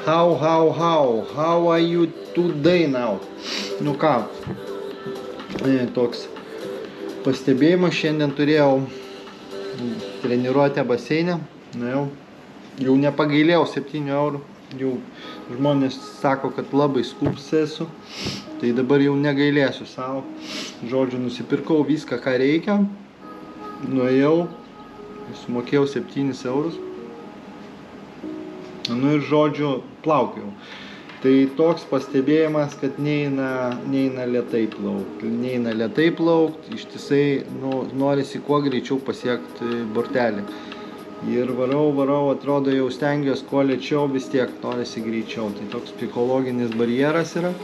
How are you today now? Nu ką, toks pastebėjimas, šiandien turėjau treniruotę baseine, jau nepagailėjau 7 eurų, jau žmonės sako, kad labai skubs esu, tai dabar jau negailėsiu savo. Žodžiu, nusipirkau viską, ką reikia, nuėjau, sumokėjau 7 eurus, nu ir žodžiu, plaukiau. Tai toks pastebėjimas, kad neina lėtai plaukt, ištisai norisi kuo greičiau pasiekti bortelį. Ir varau, atrodo jau stengiuosi kuo lėčiau, vis tiek norisi greičiau. Tai toks psichologinis barjeras yra.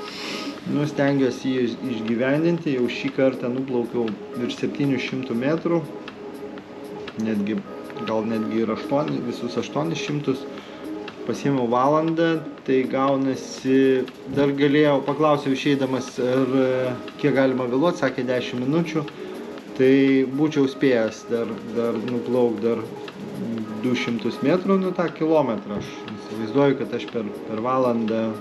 Stengiuosi jį išgyvendinti, jau šį kartą nuplaukiau virš 700 metrų, gal netgi ir visus 800. Pasiėmiau valandą, tai gaunasi, dar galėjau, paklausiau išeidamas, kiek galima vėluoti, sakė 10 minučių, tai būčiau spėjęs dar nuplauk dar 200 metrų, tą kilometrą. Aš įsivaizduoju, kad aš per valandą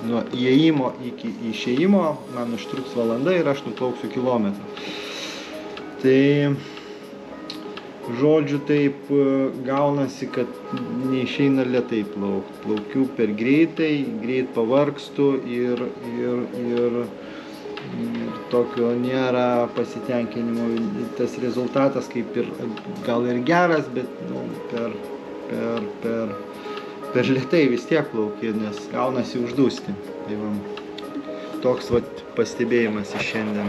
nuo įėjimo iki išėjimo man užtruks valanda ir aš nuplauksiu kilometrą. Tai žodžiu, taip gaunasi, kad neišeina lėtai plaukti. Plaukiu per greitai, greit pavargstu ir tokio nėra pasitenkinimo. Tas rezultatas kaip ir gal ir geras, bet per lėtai vis tiek plauki, nes gaunasi uždūsti. Tai toks pastebėjimas iš šiandien.